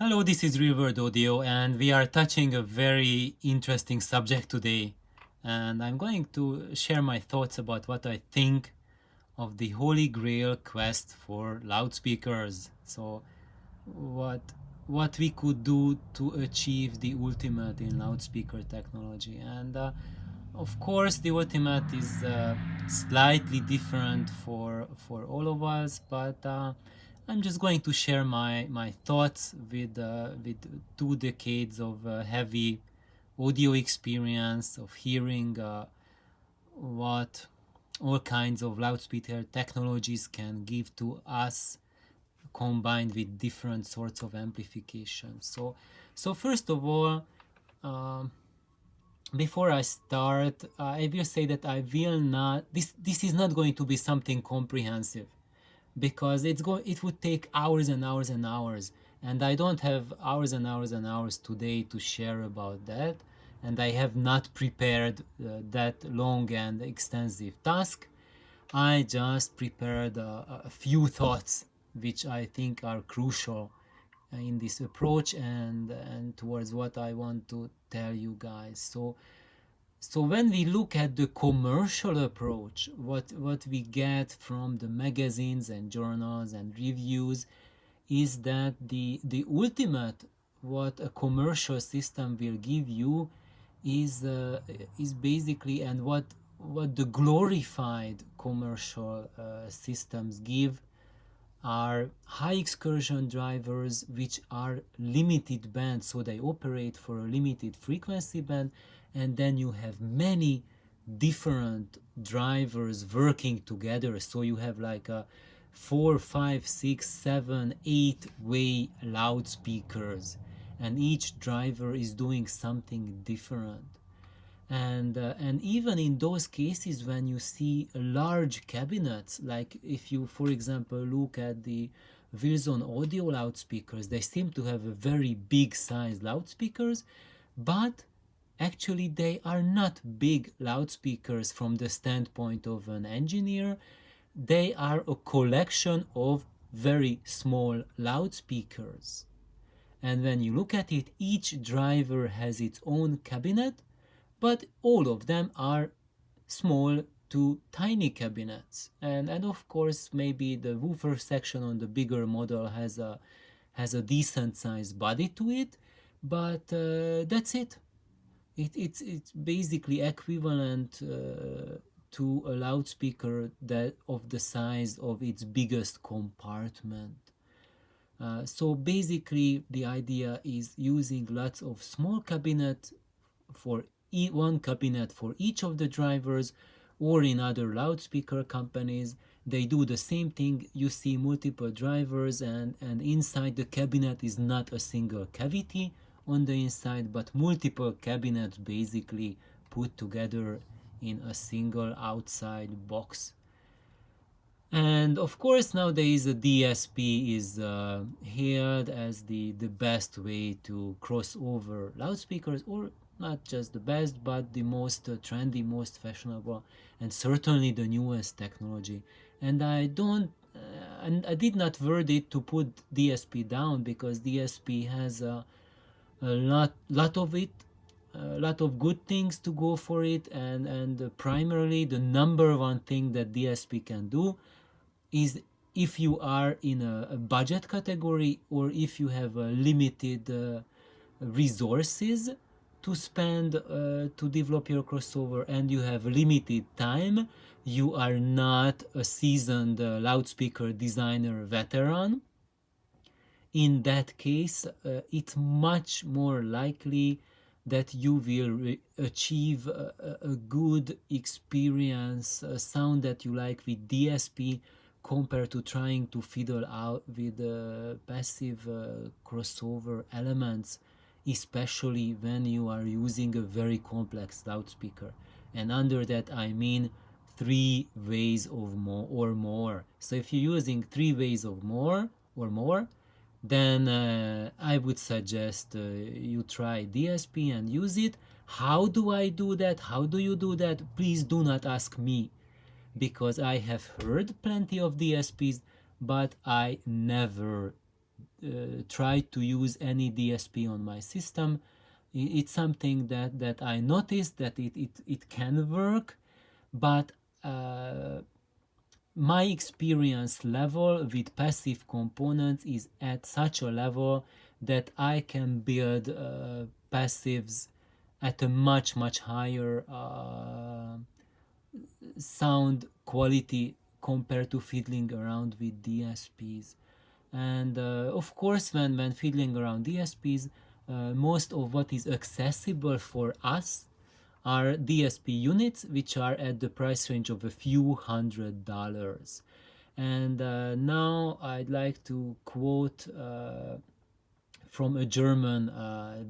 Hello, this is Real World Audio, and we are touching a very interesting subject today. And I'm going to share my thoughts about what I think of the Holy Grail quest for loudspeakers. So, what what we could do to achieve the ultimate in loudspeaker technology. And of course, the ultimate is slightly different for all of us, but I'm just going to share my thoughts with 2 decades of heavy audio experience of hearing what all kinds of loudspeaker technologies can give to us combined with different sorts of amplification. So first of all, um, before I start, I will say that I will not. This is not going to be something comprehensive, because it would take hours and hours and hours, and I don't have hours and hours and hours today to share about that, and I have not prepared that long and extensive task. I just prepared a few thoughts which I think are crucial in this approach and towards what I want to tell you guys. So when we look at the commercial approach, what we get from the magazines and journals and reviews is that the ultimate what a commercial system will give you is basically, and what the glorified commercial systems give are high excursion drivers which are limited band, so they operate for a limited frequency band, and then you have many different drivers working together, so you have like a 4, 5, 6, 7, 8-way loudspeakers, and each driver is doing something different. And even in those cases when you see large cabinets, like if you for example look at the Wilson audio loudspeakers, they seem to have a very big size loudspeakers, but actually they are not big loudspeakers from the standpoint of an engineer. They are a collection of very small loudspeakers, and when you look at it, each driver has its own cabinet, but all of them are small to tiny cabinets. And of course, maybe the woofer section on the bigger model has a decent sized body to it, but that's it. It's basically equivalent to a loudspeaker that of the size of its biggest compartment. So basically, the idea is using lots of small cabinets for one cabinet for each of the drivers, or in other loudspeaker companies they do the same thing. You see multiple drivers, and inside the cabinet is not a single cavity on the inside, but multiple cabinets basically put together in a single outside box. And of course nowadays the DSP is hailed as the best way to cross over loudspeakers, or not just the best, but the most trendy, most fashionable, and certainly the newest technology. And I did not word it to put DSP down, because DSP has a lot of it, a lot of good things to go for it, and primarily the number one thing that DSP can do is, if you are in a budget category, or if you have limited resources to spend to develop your crossover, and you have limited time, you are not a seasoned loudspeaker designer veteran. In that case, it's much more likely that you will achieve a good experience, a sound that you like with DSP, compared to trying to fiddle out with passive crossover elements, especially when you are using a very complex loudspeaker. And under that I mean 3 ways of more or more. So if you're using 3 ways of more or more, then I would suggest you try DSP and use it. How do I do that? How do you do that? Please do not ask me, because I have heard plenty of DSPs, but I never tried to use any DSP on my system. It's something that I noticed that it can work, but my experience level with passive components is at such a level that I can build passives at a much higher sound quality compared to fiddling around with DSPs. And of course, when fiddling around DSPs, most of what is accessible for us are DSP units, which are at the price range of a few $100s. And now I'd like to quote from a German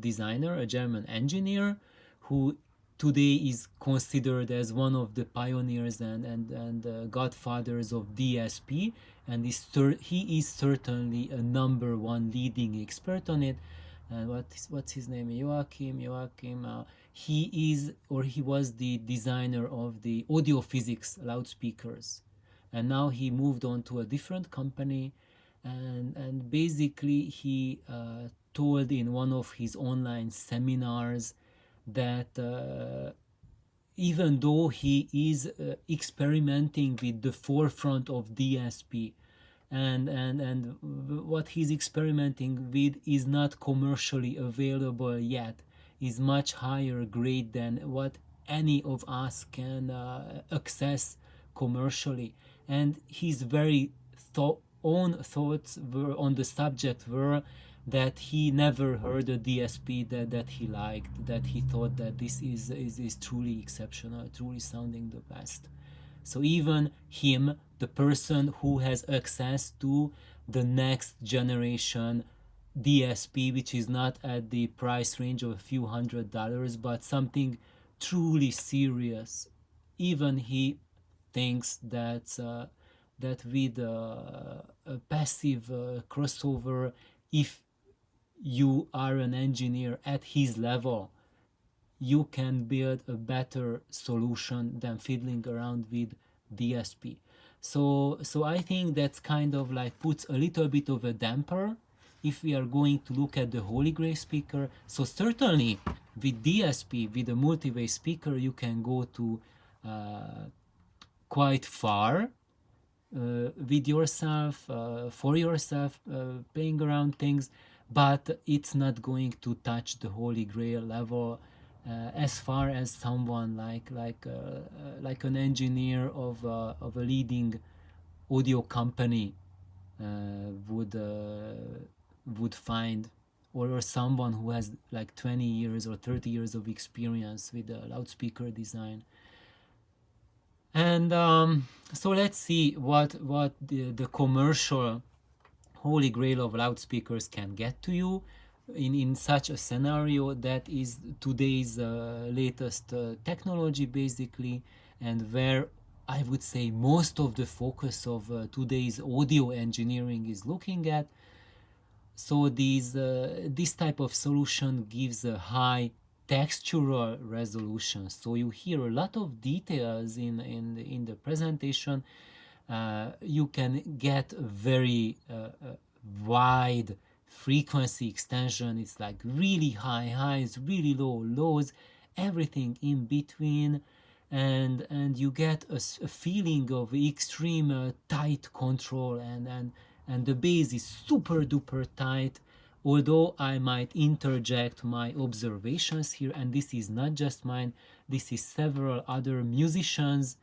designer, a German engineer, who today is considered as one of the pioneers and godfathers of DSP, and he is certainly a number one leading expert on it. And what's his name? Joachim. He was the designer of the audio physics loudspeakers, and now he moved on to a different company, and basically he told in one of his online seminars that even though he is experimenting with the forefront of DSP, and what he's experimenting with is not commercially available yet, is much higher grade than what any of us can access commercially. And his very own thoughts were on the subject were that he never heard a DSP that he liked, that he thought that this is truly exceptional, truly sounding the best. So even him, the person who has access to the next generation DSP, which is not at the price range of a few $100s, but something truly serious, even he thinks that with a passive crossover, if you are an engineer at his level, you can build a better solution than fiddling around with DSP. So I think that's kind of like puts a little bit of a damper if we are going to look at the Holy Grail speaker. So certainly with DSP, with a multi-way speaker, you can go to quite far with yourself, for yourself, playing around things, but it's not going to touch the Holy Grail level as far as someone like an engineer of a leading audio company would find, or someone who has like 20 years or 30 years of experience with loudspeaker design. And so let's see what the commercial Holy Grail of loudspeakers can get to you in such a scenario that is today's latest technology, basically, and where I would say most of the focus of today's audio engineering is looking at. So this type of solution gives a high textural resolution. So you hear a lot of details in the presentation. You can get a very wide frequency extension. It's like really high highs, really low lows, everything in between, and you get a feeling of extreme tight control, and the bass is super duper tight. Although I might interject my observations here, and this is not just mine, this is several other musicians,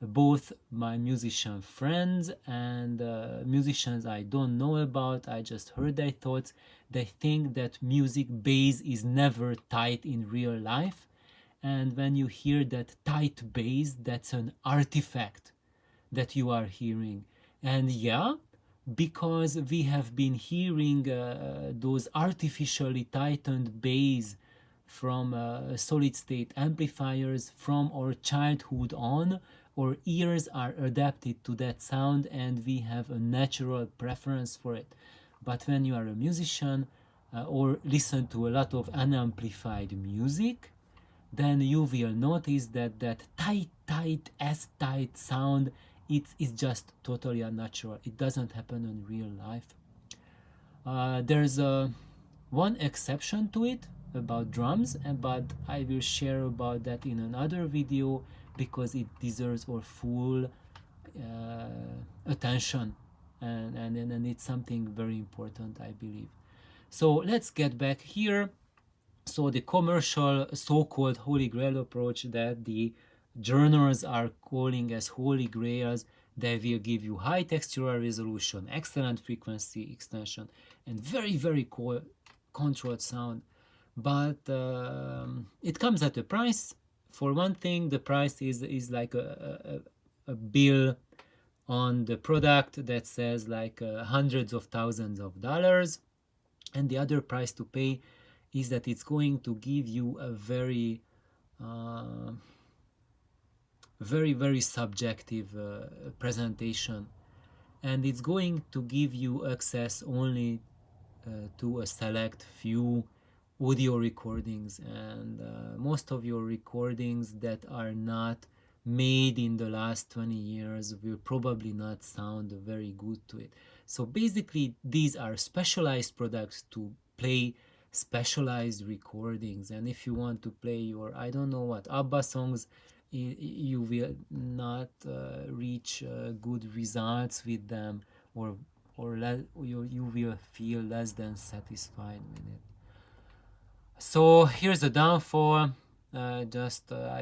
both my musician friends and musicians I don't know about, I just heard their thoughts. They think that music bass is never tight in real life, and when you hear that tight bass, that's an artifact that you are hearing. And yeah, because we have been hearing those artificially tightened bass from solid state amplifiers from our childhood on, our ears are adapted to that sound and we have a natural preference for it. But when you are a musician or listen to a lot of unamplified music, then you will notice that tight S-tight sound, it's just totally unnatural. It doesn't happen in real life. There's one exception to it about drums, but I will share about that in another video because it deserves our full attention, and it's something very important, I believe. So let's get back here. So the commercial so-called Holy Grail approach that the journals are calling as Holy Grails, they will give you high textural resolution, excellent frequency extension, and very controlled sound. But it comes at a price. For one thing, the price is like a bill on the product that says like hundreds of thousands of dollars, and the other price to pay is that it's going to give you a very very subjective presentation, and it's going to give you access only to a select few audio recordings, and most of your recordings that are not made in the last 20 years will probably not sound very good to it. So basically these are specialized products to play specialized recordings, and if you want to play your, I don't know what, ABBA songs, you will not reach good results with them, or you will feel less than satisfied with it. So here's the downfall. I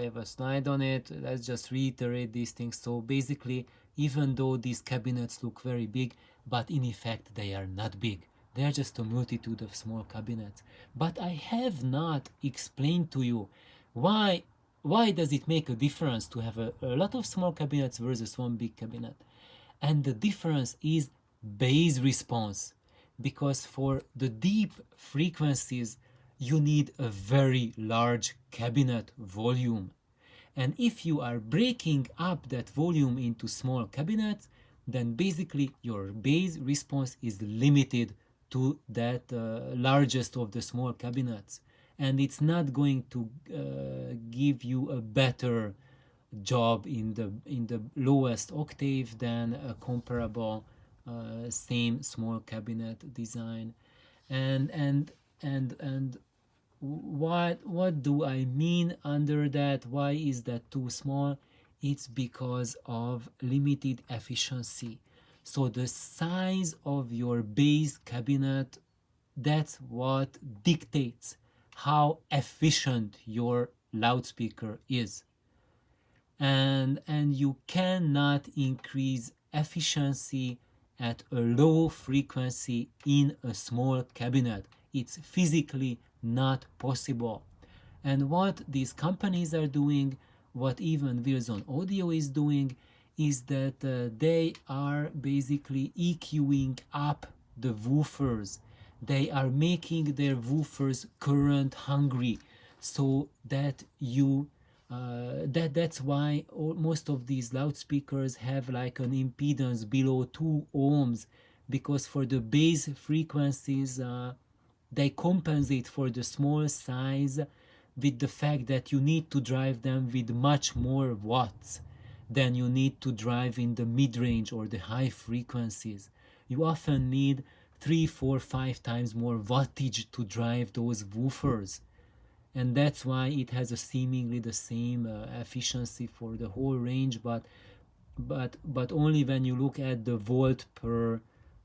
have a slide on it. Let's just reiterate these things. So basically, even though these cabinets look very big, but in effect they are not big. They are just a multitude of small cabinets. But I have not explained to you why does it make a difference to have a lot of small cabinets versus one big cabinet. And the difference is bass response, because for the deep frequencies you need a very large cabinet volume, and if you are breaking up that volume into small cabinets, then basically your bass response is limited to that largest of the small cabinets, and it's not going to give you a better job in the lowest octave than a comparable same small cabinet design. And what do I mean under that? Why is that too small? It's because of limited efficiency. So the size of your bass cabinet, that's what dictates how efficient your loudspeaker is. And you cannot increase efficiency at a low frequency in a small cabinet. It's physically not possible. And what these companies are doing, what even Wilson Audio is doing, is that they are basically EQing up the woofers. They are making their woofers current hungry, so that you that's why most of these loudspeakers have like an impedance below 2 ohms, because for the bass frequencies they compensate for the small size with the fact that you need to drive them with much more watts than you need to drive in the mid-range or the high frequencies. You often need 3, 4, 5 times more wattage to drive those woofers, and that's why it has a seemingly the same efficiency for the whole range, but only when you look at the volt per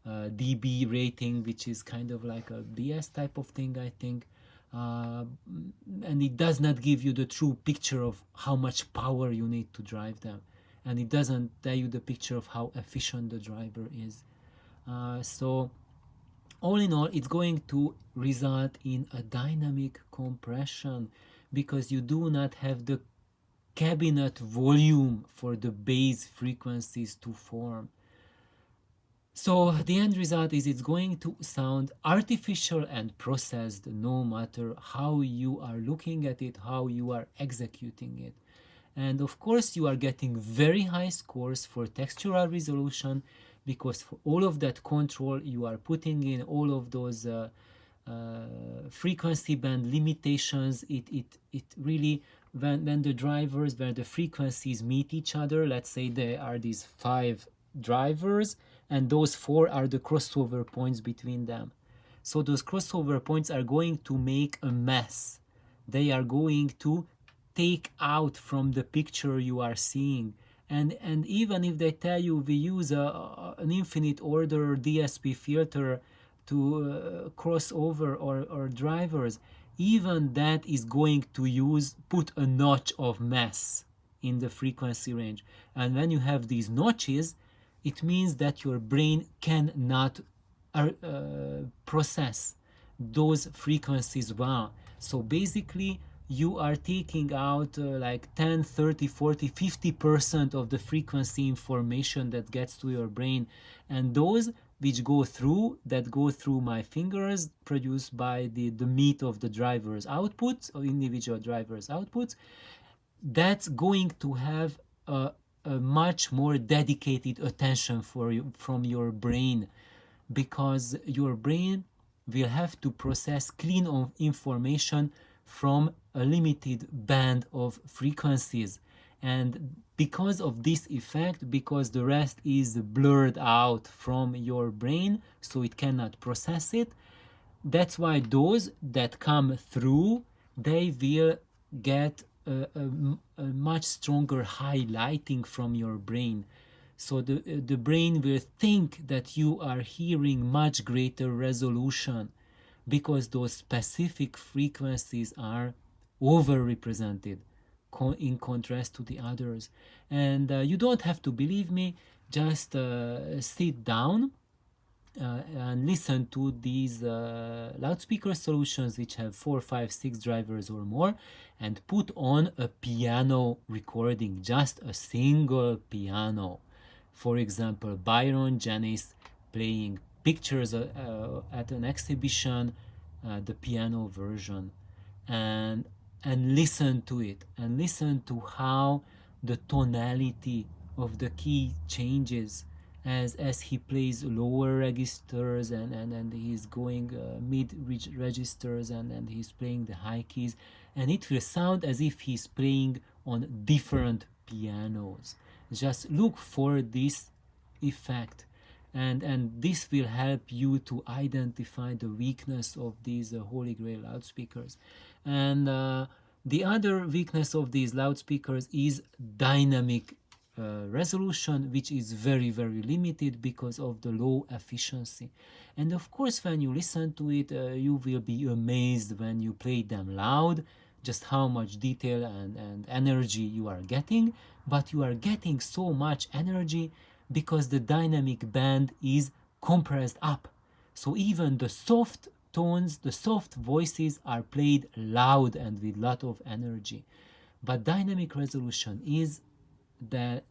dB rating, which is kind of like a BS type of thing, I think. And it does not give you the true picture of how much power you need to drive them, and it doesn't tell you the picture of how efficient the driver is. So all in all, it's going to result in a dynamic compression, because you do not have the cabinet volume for the bass frequencies to form. So the end result is it's going to sound artificial and processed, no matter how you are looking at it, how you are executing it. And of course you are getting very high scores for textural resolution, because for all of that control you are putting in all of those frequency band limitations. It really, when the drivers, where the frequencies meet each other, let's say there are these 5 drivers and those 4 are the crossover points between them. So those crossover points are going to make a mess. They are going to take out from the picture you are seeing. And even if they tell you we use an infinite order DSP filter to cross over or drivers, even that is going to put a notch of mess in the frequency range. And when you have these notches, it means that your brain cannot process those frequencies well. So basically, you are taking out like 10, 30, 40, 50% of the frequency information that gets to your brain. And those which go through, my fingers, produced by the meat of the driver's outputs, or individual driver's outputs, that's going to have a much more dedicated attention from your brain, because your brain will have to process clean information from a limited band of frequencies. And because of this effect, because the rest is blurred out from your brain, so it cannot process it, that's why those that come through, they will get a much stronger highlighting from your brain. So the brain will think that you are hearing much greater resolution, because those specific frequencies are overrepresented in contrast to the others. And you don't have to believe me, just sit down and listen to these loudspeaker solutions which have 4, 5, 6 drivers or more, and put on a piano recording, just a single piano. For example, Byron Janis playing Pictures at an exhibition, the piano version, and listen to it, and listen to how the tonality of the key changes as he plays lower registers, and he's going mid registers, and he's playing the high keys, and it will sound as if he's playing on different pianos. Just look for this effect, and this will help you to identify the weakness of these Holy Grail loudspeakers. And the other weakness of these loudspeakers is dynamic resolution, which is very, very limited because of the low efficiency. And of course, when you listen to it, you will be amazed when you play them loud, just how much detail and energy you are getting. But you are getting so much energy because the dynamic band is compressed up. So even the soft tones, the soft voices are played loud and with lot of energy. But dynamic resolution is the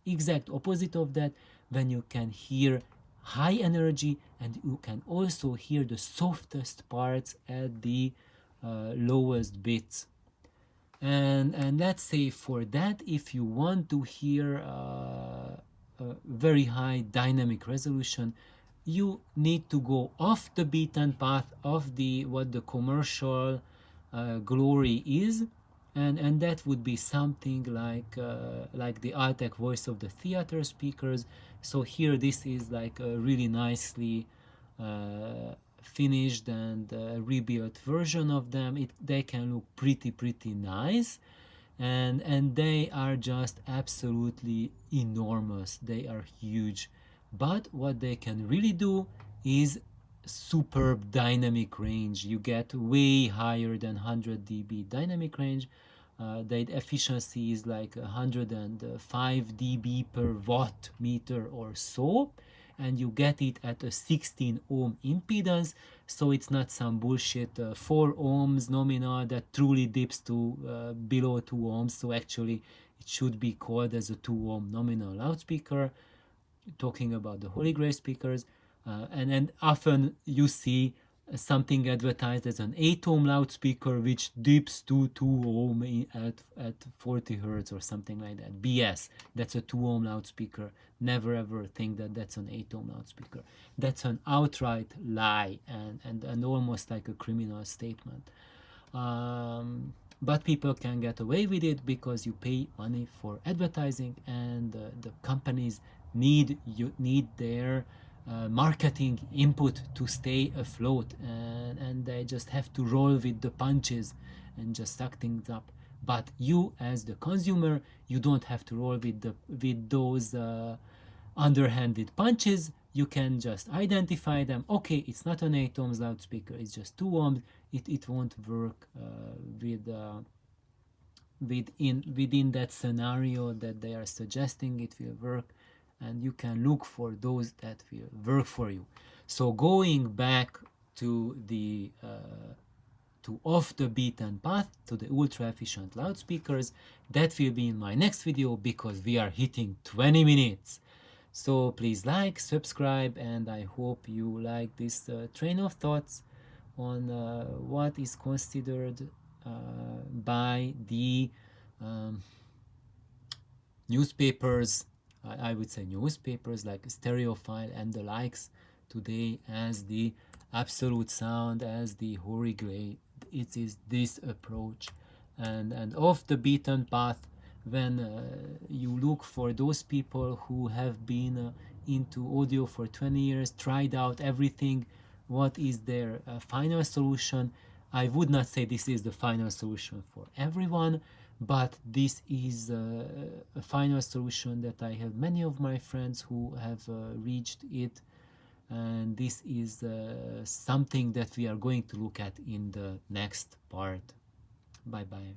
exact opposite of that, when you can hear high energy and you can also hear the softest parts at the lowest bits. And let's say for that, if you want to hear a very high dynamic resolution, you need to go off the beaten path of what the commercial glory is, and that would be something like the Altec voice of the theater speakers. So here this is like a really nicely finished and rebuilt version of them. They can look pretty nice, and they are just absolutely enormous. They are huge. But what they can really do is superb dynamic range. You get way higher than 100 dB dynamic range. The efficiency is like 105 dB per watt meter or so, and you get it at a 16 ohm impedance. So it's not some bullshit 4 ohms nominal that truly dips to below 2 ohms. So actually it should be called as a 2 ohm nominal loudspeaker, talking about the Holy Grail speakers. And then often you see something advertised as an 8 ohm loudspeaker which dips to 2 ohm at 40 hertz or something like that. BS. That's a 2 ohm loudspeaker. Never ever think that that's an 8 ohm loudspeaker. That's an outright lie, and almost like a criminal statement. But people can get away with it because you pay money for advertising, and the companies need their marketing input to stay afloat, and they just have to roll with the punches and just suck things up. But you as the consumer, you don't have to roll with those underhanded punches. You can just identify them. Okay, it's not an 8 ohms loudspeaker, it's just 2 ohms. It won't work within that scenario that they are suggesting. It will work, and you can look for those that will work for you. So going back to the to off the beaten path, to the ultra efficient loudspeakers, that will be in my next video, because we are hitting 20 minutes. So please like, subscribe, and I hope you like this train of thoughts on what is considered by the um, newspapers, I would say newspapers like Stereophile and the likes today, as the absolute sound, as the holy grail. It is this approach, and off the beaten path, when you look for those people who have been into audio for 20 years, tried out everything, what is their final solution? I would not say this is the final solution for everyone, but this is a final solution that I have many of my friends who have reached it, and this is something that we are going to look at in the next part. Bye bye.